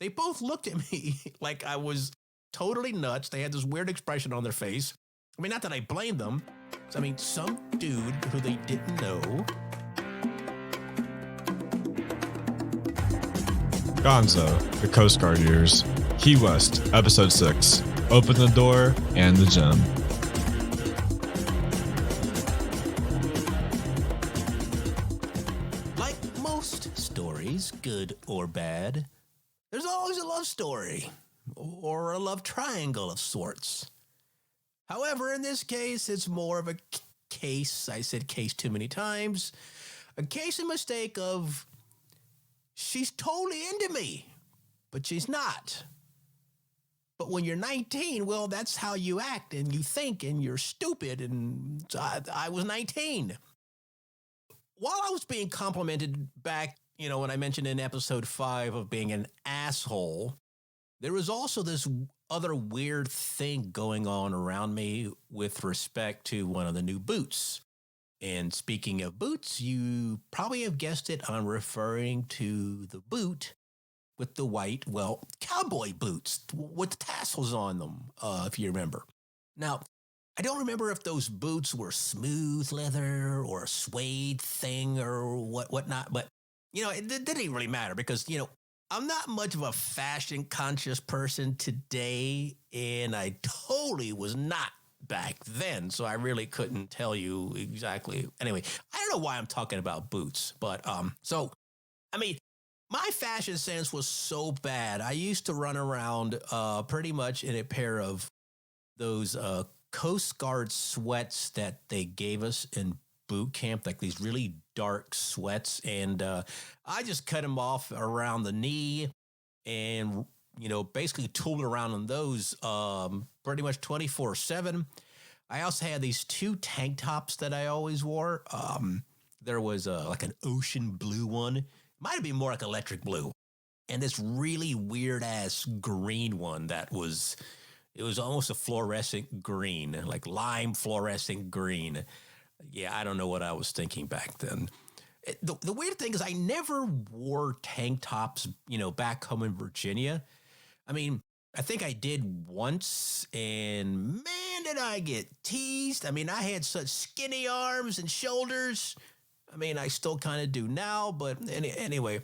They both looked at me like I was totally nuts. They had this weird expression on their face. I mean, not that I blame them. I mean, some dude who they didn't know. Gonzo, the Coast Guard years. Key West, episode 6. Open the door and the gym. Like most stories, good or bad, there's always a love story or a love triangle of sorts. However, in this case, it's more of a case. I said case too many times. A case of mistake of she's totally into me, but she's not. But when you're 19, well, that's how you act and you think and you're stupid. And I was 19. While I was being complimented back, when I mentioned in episode 5 of being an asshole, there was also this other weird thing going on around me with respect to one of the new boots. And speaking of boots, you probably have guessed it, I'm referring to the boot with the white, cowboy boots with tassels on them, if you remember. Now, I don't remember if those boots were smooth leather or a suede thing or whatnot, but, it didn't even really matter because, I'm not much of a fashion conscious person today, and I totally was not back then, so I really couldn't tell you exactly. Anyway, I don't know why I'm talking about boots, but my fashion sense was so bad. I used to run around pretty much in a pair of those Coast Guard sweats that they gave us in boot camp, like these really dark sweats, and I just cut them off around the knee and basically tooled around in those pretty much 24/7. I also had these 2 tank tops that I always wore. There was like an ocean blue one, might have been more like electric blue, and this really weird ass green one it was almost a fluorescent green, like lime fluorescent green. Yeah, I don't know what I was thinking back then. The weird thing is I never wore tank tops, back home in Virginia. I mean, I think I did once, and man, did I get teased. I mean, I had such skinny arms and shoulders. I mean, I still kind of do now, but anyway.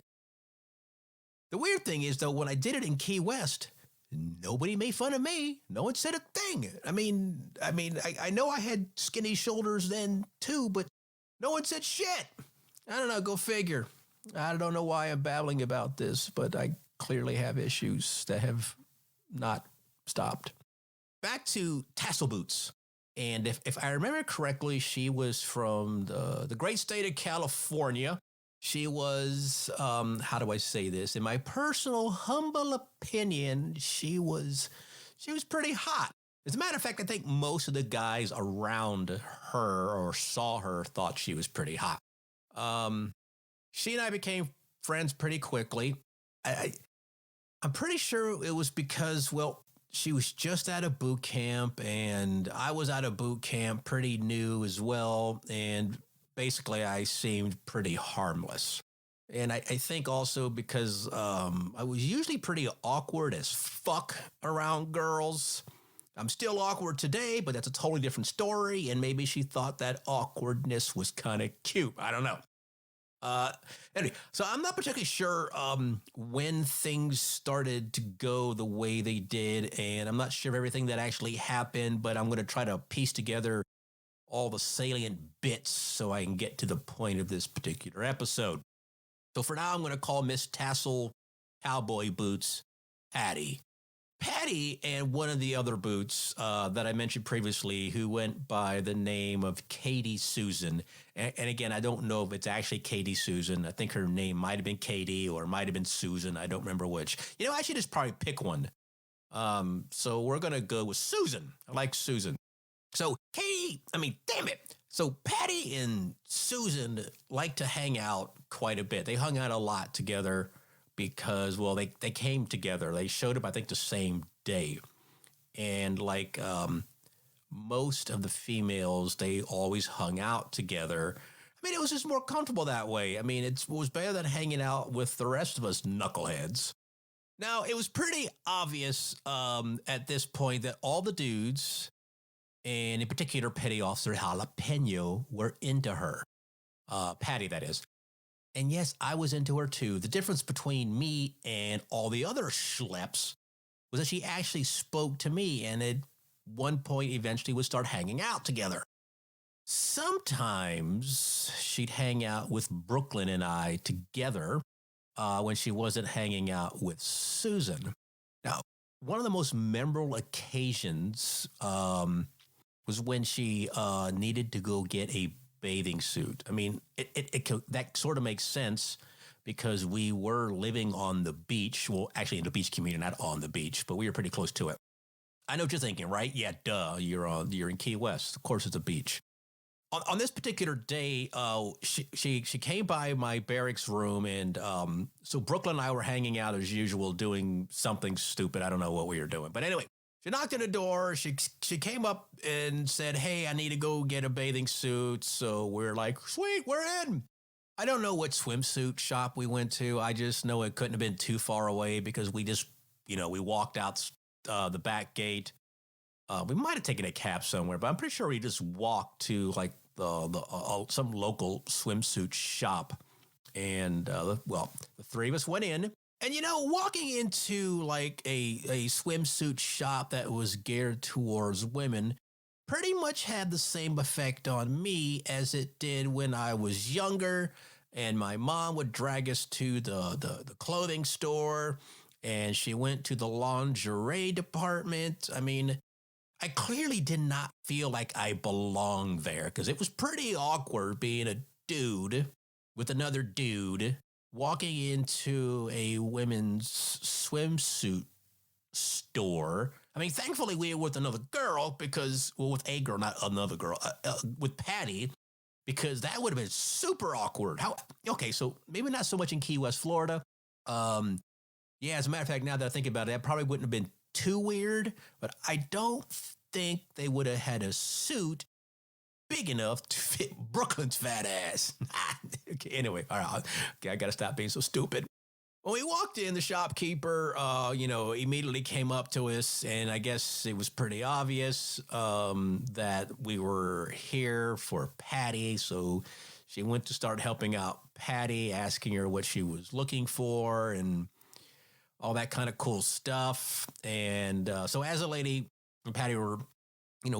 The weird thing is, though, when I did it in Key West, nobody made fun of me. No one said a thing. I know I had skinny shoulders then too, but no one said shit. I don't know. Go figure. I don't know why I'm babbling about this, but I clearly have issues that have not stopped. Back to tassel boots. And if I remember correctly, she was from the great state of California. She was, how do I say this? In my personal humble opinion, she was pretty hot. As a matter of fact, I think most of the guys around her or saw her thought she was pretty hot. She and I became friends pretty quickly. I'm pretty sure it was because, she was just out of boot camp and I was out of boot camp pretty new as well. And basically, I seemed pretty harmless. And I think also because I was usually pretty awkward as fuck around girls. I'm still awkward today, but that's a totally different story. And maybe she thought that awkwardness was kind of cute. I don't know. Anyway, so I'm not particularly sure when things started to go the way they did. And I'm not sure of everything that actually happened, but I'm going to try to piece together all the salient bits so I can get to the point of this particular episode. So for now, I'm going to call Miss Tassel Cowboy Boots Patty. Patty and one of the other boots that I mentioned previously who went by the name of Katie Susan. And again, I don't know if it's actually Katie Susan. I think her name might have been Katie or might have been Susan. I don't remember which. I should just probably pick one. So we're going to go with Susan. I like Susan. So Katie, damn it. So Patty and Susan like to hang out quite a bit. They hung out a lot together because, they came together. They showed up, I think, the same day. And like most of the females, they always hung out together. It was just more comfortable that way. It was better than hanging out with the rest of us knuckleheads. Now, it was pretty obvious at this point that all the dudes, and in particular Petty Officer Jalapeno, were into her. Patty, that is. And yes, I was into her too. The difference between me and all the other schleps was that she actually spoke to me and at one point eventually would start hanging out together. Sometimes she'd hang out with Brooklyn and I together when she wasn't hanging out with Susan. Now, one of the most memorable occasions was when she needed to go get a bathing suit. I mean, that sort of makes sense because we were living on the beach. Well, actually in the beach community, not on the beach, but we were pretty close to it. I know what you're thinking, right? Yeah, duh. You're in Key West. Of course, it's a beach. On this particular day, she came by my barracks room, and so Brooklyn and I were hanging out as usual, doing something stupid. I don't know what we were doing, but anyway, she knocked on the door. She came up and said, "Hey, I need to go get a bathing suit." So we're like, "Sweet, we're in." I don't know what swimsuit shop we went to. I just know it couldn't have been too far away because we just, we walked out the back gate. We might have taken a cab somewhere, but I'm pretty sure we just walked to like some local swimsuit shop. And, the three of us went in. And, walking into like a swimsuit shop that was geared towards women pretty much had the same effect on me as it did when I was younger. And my mom would drag us to the clothing store, and she went to the lingerie department. I mean, I clearly did not feel like I belonged there because it was pretty awkward being a dude with another dude walking into a women's swimsuit store. I mean, thankfully we were with another girl with a girl, not another girl, with Patty, because that would have been super awkward. Okay, so maybe not so much in Key West, Florida. Yeah, as a matter of fact, now that I think about it, that probably wouldn't have been too weird, but I don't think they would have had a suit big enough to fit Brooklyn's fat ass. Okay, anyway, all right, okay, I got to stop being so stupid. When we walked in, the shopkeeper, immediately came up to us, and I guess it was pretty obvious that we were here for Patty, so she went to start helping out Patty, asking her what she was looking for, and all that kind of cool stuff. And so as a lady and Patty were,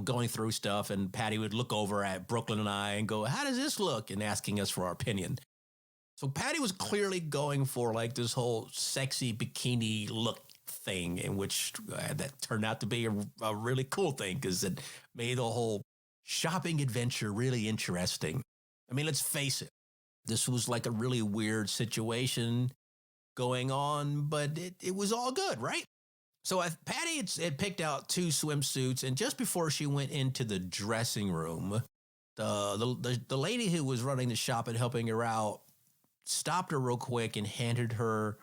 going through stuff, and Patty would look over at Brooklyn and I and go, "How does this look?" and asking us for our opinion. So Patty was clearly going for like this whole sexy bikini look thing, in which that turned out to be a really cool thing because it made the whole shopping adventure really interesting. I mean, let's face it, this was like a really weird situation going on, but it was all good, right? So Patty had picked out 2 swimsuits, and just before she went into the dressing room, the lady who was running the shop and helping her out stopped her real quick and handed her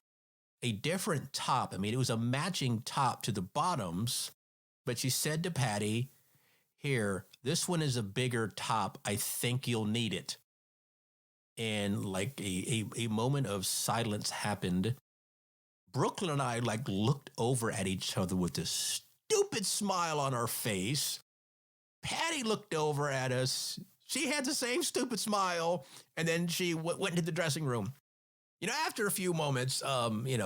a different top. I mean, it was a matching top to the bottoms, but she said to Patty, "Here, this one is a bigger top. I think you'll need it." And like a moment of silence happened. Brooklyn and I like looked over at each other with this stupid smile on our face. Patty looked over at us. She had the same stupid smile, and then she went into the dressing room. After a few moments,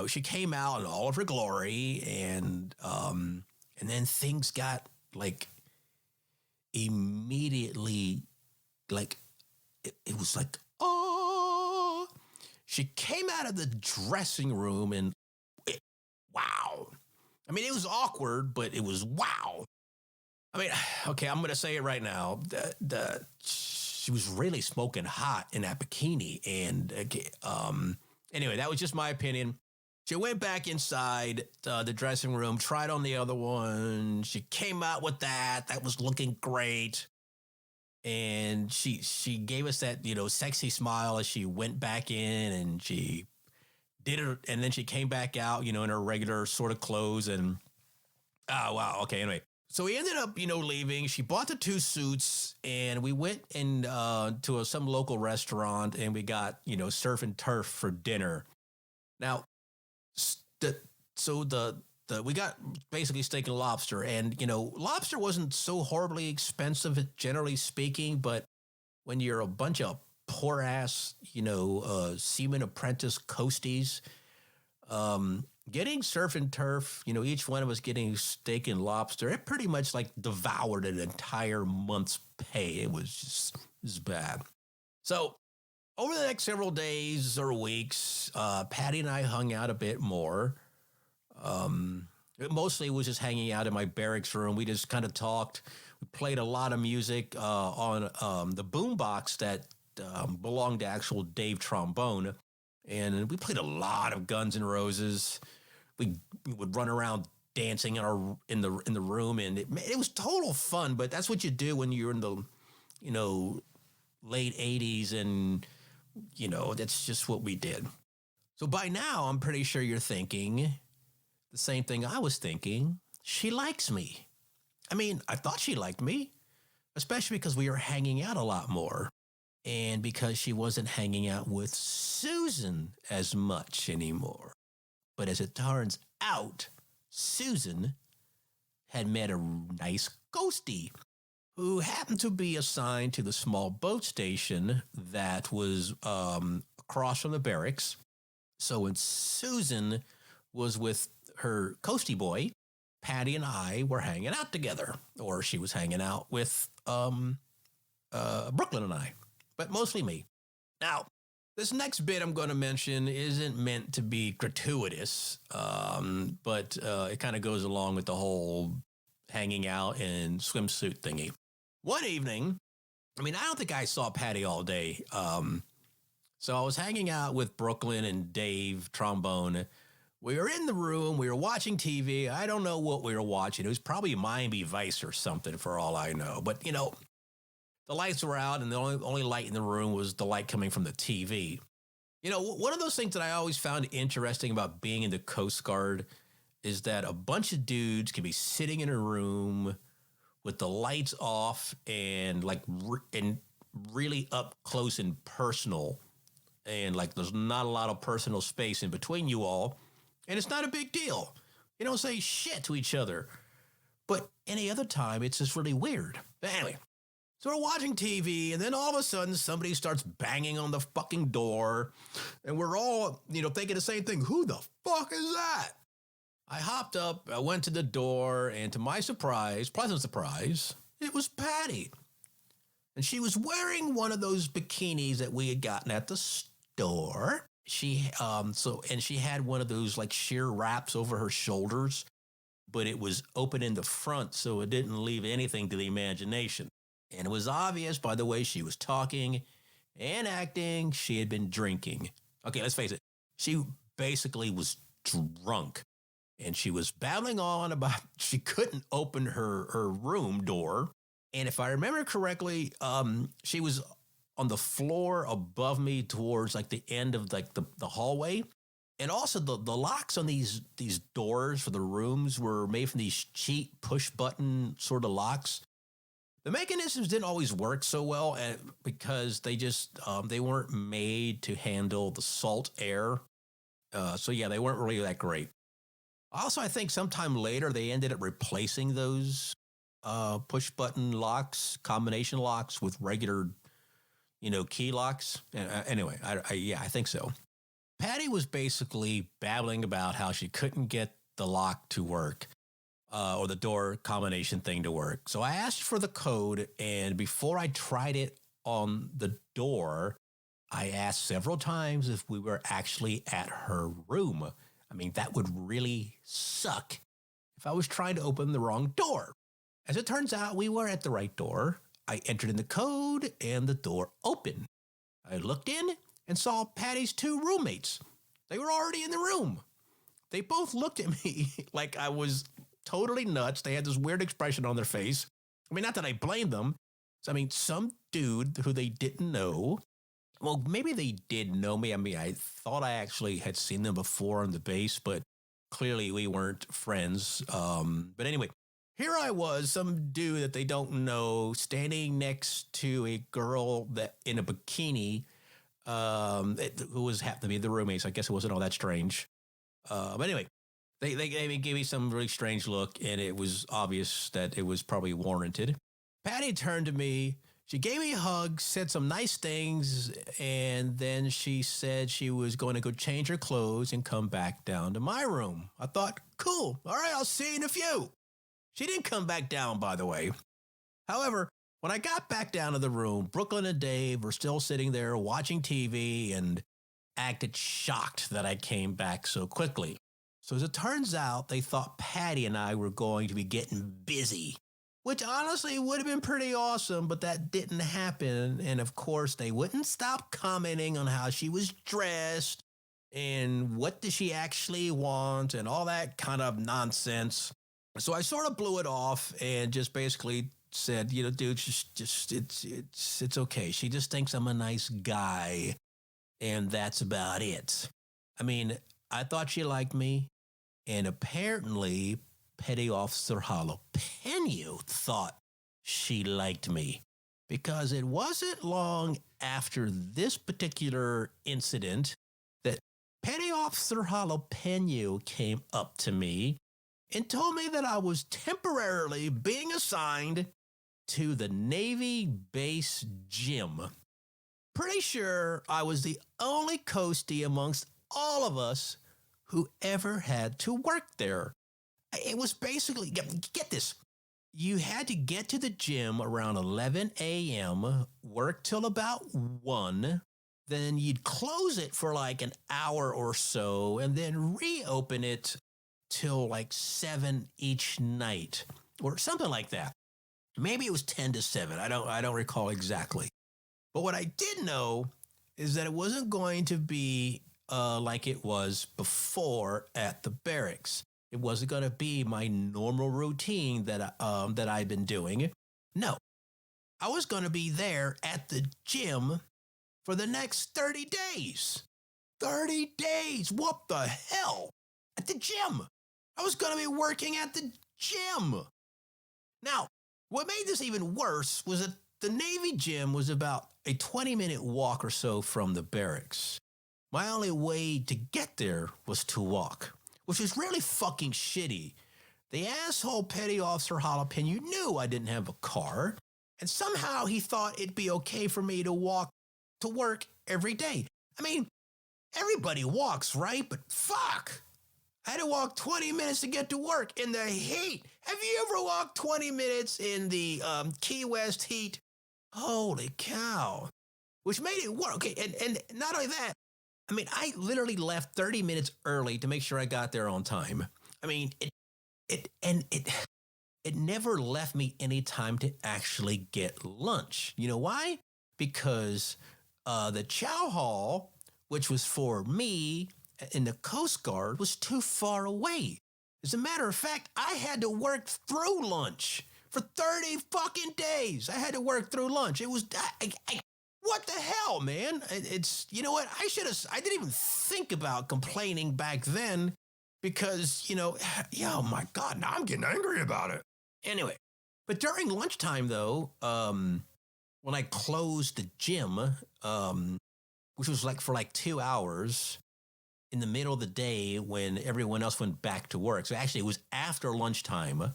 she came out in all of her glory, and then things got like immediately like it was like, oh, she came out of the dressing room and wow. I mean, it was awkward, but it was wow. I mean, okay, I'm going to say it right now. She was really smoking hot in that bikini. And anyway, that was just my opinion. She went back inside the dressing room, tried on the other one. She came out with that. That was looking great. And she gave us that, sexy smile as she went back in, and she did it. And then she came back out, in her regular sort of clothes. And, oh, wow. Okay, anyway. So we ended up, leaving. She bought the 2 suits, and we went in to some local restaurant, and we got, surf and turf for dinner. Now, so the we got basically steak and lobster, and lobster wasn't so horribly expensive, generally speaking, but when you're a bunch of poor ass, seaman apprentice coasties, getting surf and turf, each one of us getting steak and lobster, it pretty much like devoured an entire month's pay. It was bad. So over the next several days or weeks, Patty and I hung out a bit more. Mostly it was just hanging out in my barracks room. We just kind of talked. We played a lot of music on the boombox that belonged to actual Dave Trombone. And we played a lot of Guns N' Roses. We would run around dancing in the room, and it was total fun. But that's what you do when you're in the late 80s, and that's just what we did. So by now, I'm pretty sure you're thinking the same thing I was thinking. She likes me. I mean, I thought she liked me, especially because we were hanging out a lot more, and because she wasn't hanging out with Susan as much anymore. But as it turns out, Susan had met a nice ghostie who happened to be assigned to the small boat station that was across from the barracks. So when Susan was with her coastie boy, Patty and I were hanging out together, or she was hanging out with Brooklyn and I, but mostly me. Now, this next bit I'm going to mention isn't meant to be gratuitous, but it kind of goes along with the whole hanging out in swimsuit thingy. One evening, I don't think I saw Patty all day. So I was hanging out with Brooklyn and Dave Trombone. We were in the room. We were watching TV. I don't know what we were watching. It was probably Miami Vice or something for all I know. But, the lights were out, and the only light in the room was the light coming from the TV. One of those things that I always found interesting about being in the Coast Guard is that a bunch of dudes can be sitting in a room with the lights off and really up close and personal, and there's not a lot of personal space in between you all, and it's not a big deal. You don't say shit to each other. But any other time, it's just really weird. But anyway, so we're watching TV, and then all of a sudden, somebody starts banging on the fucking door, and we're all, thinking the same thing. Who the fuck is that? I hopped up, I went to the door, and to my surprise, pleasant surprise, it was Patty. And she was wearing one of those bikinis that we had gotten at the store. She she had one of those sheer wraps over her shoulders, but it was open in the front, so it didn't leave anything to the imagination. And it was obvious by the way she was talking and acting, she had been drinking. Okay, let's face it. She basically was drunk. And she was babbling on about she couldn't open her room door. And if I remember correctly, she was on the floor above me towards the end of the hallway. And also the locks on these doors for the rooms were made from these cheap push button sort of locks. The mechanisms didn't always work so well because they just they weren't made to handle the salt air. So yeah, they weren't really that great. Also, I think sometime later they ended up replacing those push button locks, combination locks with regular, key locks. Anyway, I think so. Patty was basically babbling about how she couldn't get the lock to work or the door combination thing to work. So I asked for the code, and before I tried it on the door, I asked several times if we were actually at her room. That would really suck if I was trying to open the wrong door. As it turns out, we were at the right door. I entered in the code, and the door opened. I looked in and saw Patty's two roommates. They were already in the room. They both looked at me like I was totally nuts. They had this weird expression on their face. Not that I blame them. Some dude who they didn't know. Well, maybe they did know me. I thought I actually had seen them before on the base, but clearly we weren't friends. But anyway, here I was, some dude that they don't know, standing next to a girl that in a bikini, who happened to be the roommate. So I guess it wasn't all that strange. But anyway, They gave me some really strange look, and it was obvious that it was probably warranted. Patty turned to me. She gave me a hug, said some nice things, and then she said she was going to go change her clothes and come back down to my room. I thought, cool. All right, I'll see you in a few. She didn't come back down, by the way. However, when I got back down to the room, Brooklyn and Dave were still sitting there watching TV and acted shocked that I came back so quickly. So as it turns out, they thought Patty and I were going to be getting busy, which honestly would have been pretty awesome, but that didn't happen. And of course, they wouldn't stop commenting on how she was dressed and what does she actually want and all that kind of nonsense. So I sort of blew it off and just basically said, you know, dude, just it's okay. She just thinks I'm a nice guy, and that's about it. I mean, I thought she liked me, and apparently Petty Officer Jalapeno thought she liked me, because it wasn't long after this particular incident that Petty Officer Jalapeno came up to me and told me that I was temporarily being assigned to the Navy base gym. Pretty sure I was the only coastie amongst all of us who ever had to work there. It was basically, get this, you had to get to the gym around 11 a.m., work till about 1, then you'd close it for like an hour or so, and then reopen it till like 7 each night, or something like that. Maybe it was 10 to 7. I don't recall exactly. But what I did know is that it wasn't going to be like it was before at the barracks. It wasn't going to be my normal routine that I've been doing. No, I was going to be there at the gym for the next 30 days. 30 days. What the hell? At the gym. I was going to be working at the gym. Now, what made this even worse was that the Navy gym was about a 20-minute walk or so from the barracks. My only way to get there was to walk, which was really fucking shitty. The asshole Petty Officer Jalapeno knew I didn't have a car, and somehow he thought it'd be okay for me to walk to work every day. I mean, everybody walks, right? But fuck! I had to walk 20 minutes to get to work in the heat. Have you ever walked 20 minutes in the Key West heat? Holy cow. Which made it work. Okay, and not only that, I mean, I literally left 30 minutes early to make sure I got there on time. I mean, it never left me any time to actually get lunch. You know why? Because the chow hall, which was for me in the Coast Guard, was too far away. As a matter of fact, I had to work through lunch for 30 fucking days. I had to work through lunch. It was, what the hell, man? It's, you know what? I didn't even think about complaining back then because, you know, yeah, oh my God, now I'm getting angry about it. Anyway, but during lunchtime though, when I closed the gym, which was like for like 2 hours, in the middle of the day when everyone else went back to work. So actually it was after lunchtime.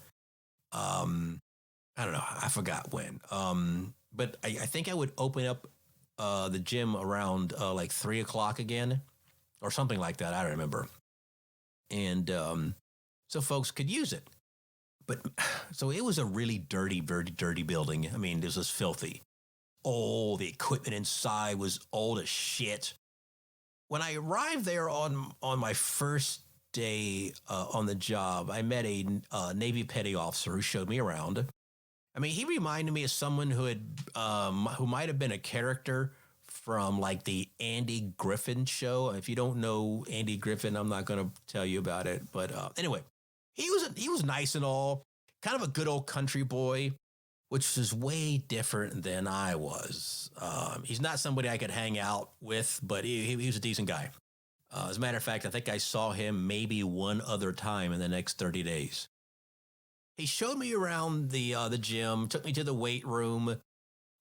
I don't know. I forgot when. But I think I would open up the gym around like 3 o'clock again or something like that. I don't remember. And so folks could use it. But so it was a really dirty, very dirty building. I mean, this was filthy. Oh, the equipment inside was old as shit. When I arrived there on my first day on the job, I met a Navy petty officer who showed me around. I mean, he reminded me of someone who might have been a character from like the Andy Griffin show. If you don't know Andy Griffin, I'm not going to tell you about it. But anyway, he was nice and all, kind of a good old country boy, which is way different than I was. He's not somebody I could hang out with, but he was a decent guy. As a matter of fact, I think I saw him maybe one other time in the next 30 days. He showed me around the gym, took me to the weight room.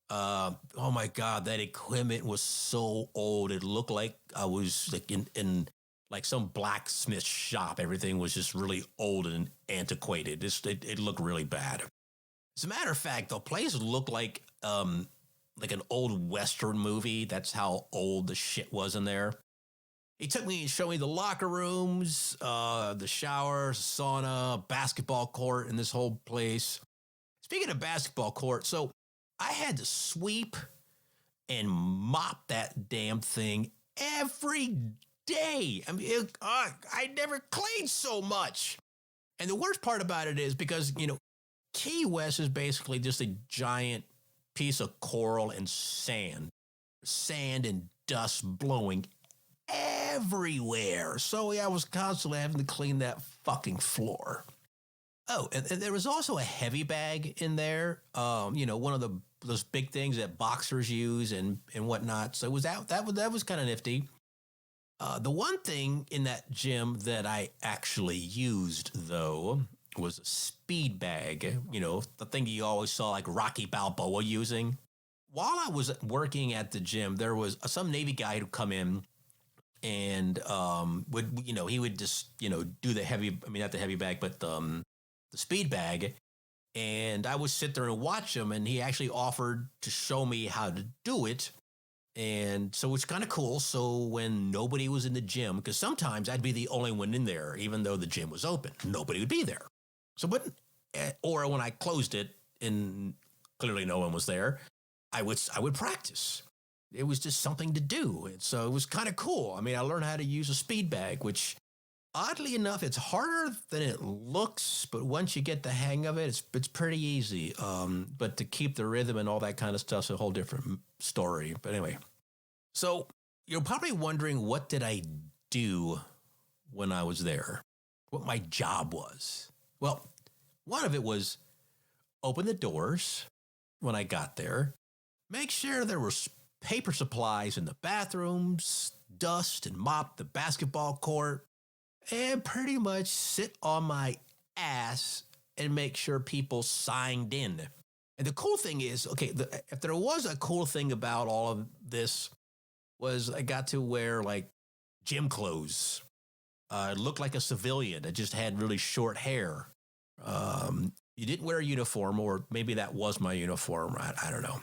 Oh my God, that equipment was so old. It looked like I was like in like some blacksmith shop. Everything was just really old and antiquated. It looked really bad. As a matter of fact, the place looked like an old Western movie. That's how old the shit was in there. He took me and showed me the locker rooms, the showers, sauna, basketball court, and this whole place. Speaking of basketball court, so I had to sweep and mop that damn thing every day. I mean, I never cleaned so much. And the worst part about it is because, Key West is basically just a giant piece of coral and sand and dust blowing everywhere. So yeah, I was constantly having to clean that fucking floor. Oh, and there was also a heavy bag in there. One of those big things that boxers use and whatnot. So it was that was kind of nifty. The one thing in that gym that I actually used though was a speed bag. The thing you always saw like Rocky Balboa using. While I was working at the gym, there was some Navy guy who'd come in and he would just do the heavy. I mean, not the heavy bag, but the speed bag. And I would sit there and watch him, and he actually offered to show me how to do it. And so it's kind of cool. So when nobody was in the gym, because sometimes I'd be the only one in there, even though the gym was open, nobody would be there. So, or when I closed it and clearly no one was there, I would practice. It was just something to do. And so it was kind of cool. I mean, I learned how to use a speed bag, which oddly enough, it's harder than it looks, but once you get the hang of it, it's pretty easy. But to keep the rhythm and all that kind of stuff's a whole different story. But anyway, so you're probably wondering, what did I do when I was there? What my job was? Well, one of it was open the doors when I got there, make sure there was paper supplies in the bathrooms, dust and mop the basketball court, and pretty much sit on my ass and make sure people signed in. And the cool thing is, if there was a cool thing about all of this, was I got to wear like gym clothes. Looked like a civilian. I just had really short hair. You didn't wear a uniform, or maybe that was my uniform. I don't know.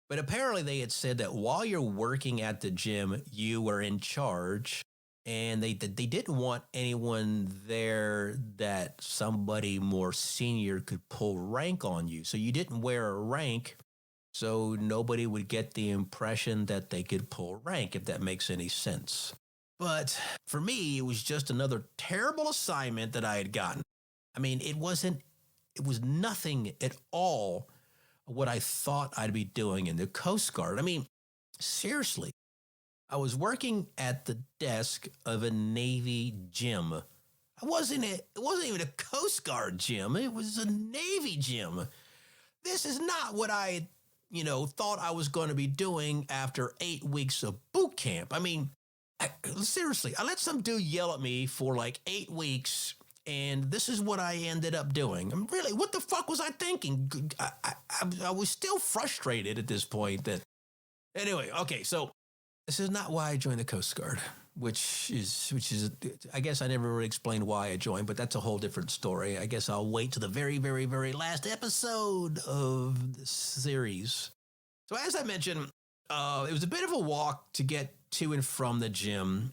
But apparently they had said that while you're working at the gym, you were in charge. And they didn't want anyone there that somebody more senior could pull rank on you. So you didn't wear a rank, so nobody would get the impression that they could pull rank, if that makes any sense. But for me, it was just another terrible assignment that I had gotten. I mean, it was nothing at all what I thought I'd be doing in the Coast Guard. I mean, seriously. I was working at the desk of a Navy gym. It wasn't even a Coast Guard gym. It was a Navy gym. This is not what I, thought I was going to be doing after 8 weeks of boot camp. I mean, seriously, I let some dude yell at me for like 8 weeks, and this is what I ended up doing. I'm really, what the fuck was I thinking? I was still frustrated at this point. Anyway, okay, so this is not why I joined the Coast Guard, which is, I guess I never really explained why I joined, but that's a whole different story. I guess I'll wait to the very, very, very last episode of this series. So as I mentioned, it was a bit of a walk to get to and from the gym.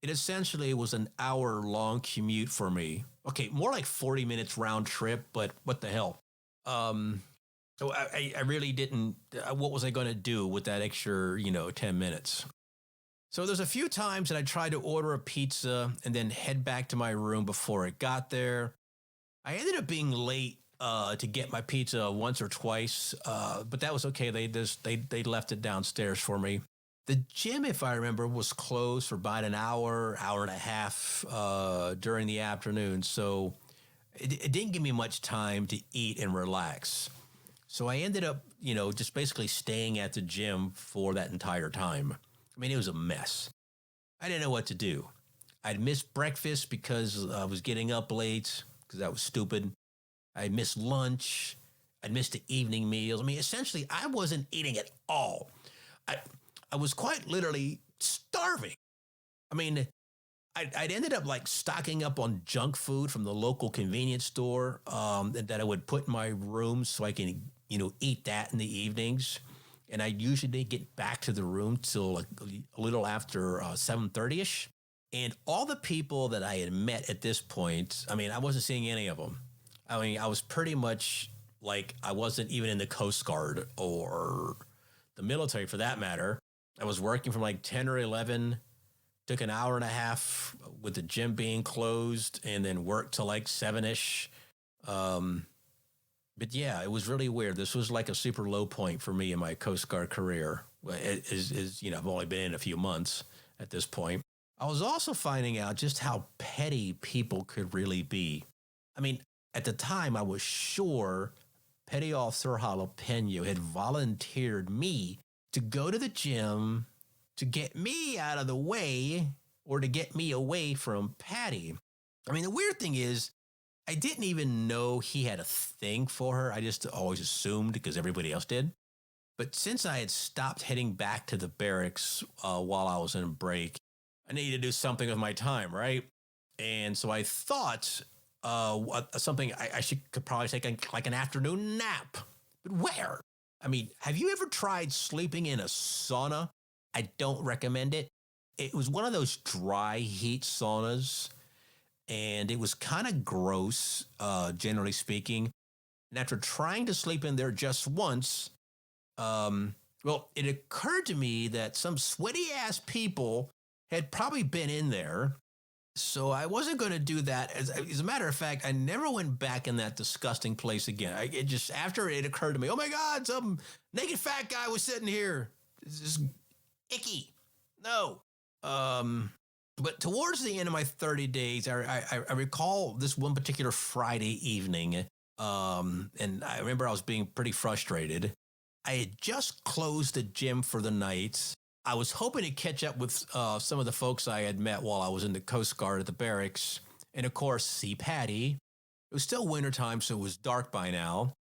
It essentially was an hour-long commute for me. Okay, more like 40 minutes round trip, but what the hell? So I really didn't, what was I going to do with that extra, 10 minutes? So there's a few times that I tried to order a pizza and then head back to my room before it got there. I ended up being late to get my pizza once or twice, but that was okay. They left it downstairs for me. The gym, if I remember, was closed for about an hour and a half during the afternoon. So it didn't give me much time to eat and relax. So I ended up, just basically staying at the gym for that entire time. I mean, it was a mess. I didn't know what to do. I'd missed breakfast because I was getting up late because that was stupid. I missed lunch. I'd missed the evening meals. I mean, essentially, I wasn't eating at all. I was quite literally starving. I mean, I'd ended up like stocking up on junk food from the local convenience store that I would put in my room so I can, eat that in the evenings. And I usually didn't get back to the room till like a little after 7:30ish. And all the people that I had met at this point, I mean, I wasn't seeing any of them. I mean, I was pretty much like I wasn't even in the Coast Guard or the military for that matter. I was working from like 10 or 11, took an hour and a half with the gym being closed, and then worked till like 7ish. But yeah, it was really weird. This was like a super low point for me in my Coast Guard career. I've only been in a few months at this point. I was also finding out just how petty people could really be. I mean, at the time, I was sure Petty Officer Jalapeno had volunteered me to go to the gym to get me out of the way or to get me away from Patty. I mean, the weird thing is, I didn't even know he had a thing for her. I just always assumed because everybody else did. But since I had stopped heading back to the barracks while I was in a break, I needed to do something with my time, right? And so I thought something I could probably take like an afternoon nap. But where? I mean, have you ever tried sleeping in a sauna? I don't recommend it. It was one of those dry heat saunas, and it was kind of gross, generally speaking. And after trying to sleep in there just once, it occurred to me that some sweaty ass people had probably been in there. So I wasn't going to do that. As a matter of fact, I never went back in that disgusting place again. After it occurred to me, oh my God, some naked fat guy was sitting here. It's just icky. No. But towards the end of my 30 days, I recall this one particular Friday evening, and I remember I was being pretty frustrated. I had just closed the gym for the night. I was hoping to catch up with some of the folks I had met while I was in the Coast Guard at the barracks, and of course, see Patty. It was still wintertime, so it was dark by now.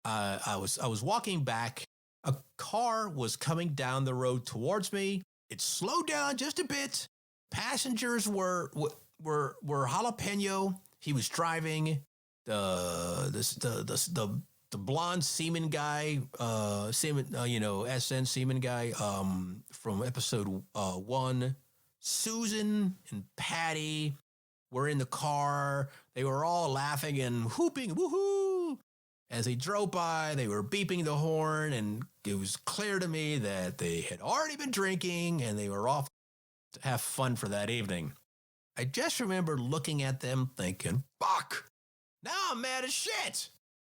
I was walking back. A car was coming down the road towards me. It slowed down just a bit. Passengers were Jalapeno. He was driving. The blonde seaman guy, SN seaman guy from episode 1. Susan and Patty were in the car. They were all laughing and whooping, woohoo! As they drove by, they were beeping the horn, and it was clear to me that they had already been drinking and they were off to have fun for that evening. I just remember looking at them thinking, fuck, now I'm mad as shit.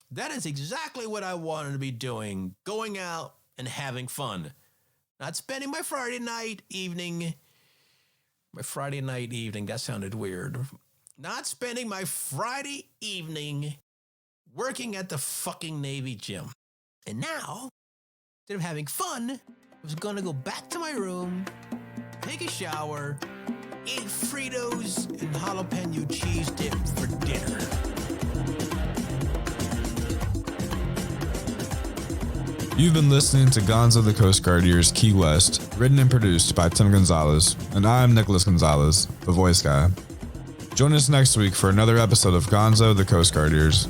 That is exactly what I wanted to be doing, going out and having fun. Not spending my Friday night evening, that sounded weird. Not spending my Friday evening working at the fucking Navy gym. And now, instead of having fun, I was going to go back to my room, take a shower, eat Fritos and jalapeno cheese dip for dinner. You've been listening to Gonzo the Coast Guardiers Key West, written and produced by Tim Gonzalez, and I'm Nicholas Gonzalez, the voice guy. Join us next week for another episode of Gonzo the Coast Guardiers.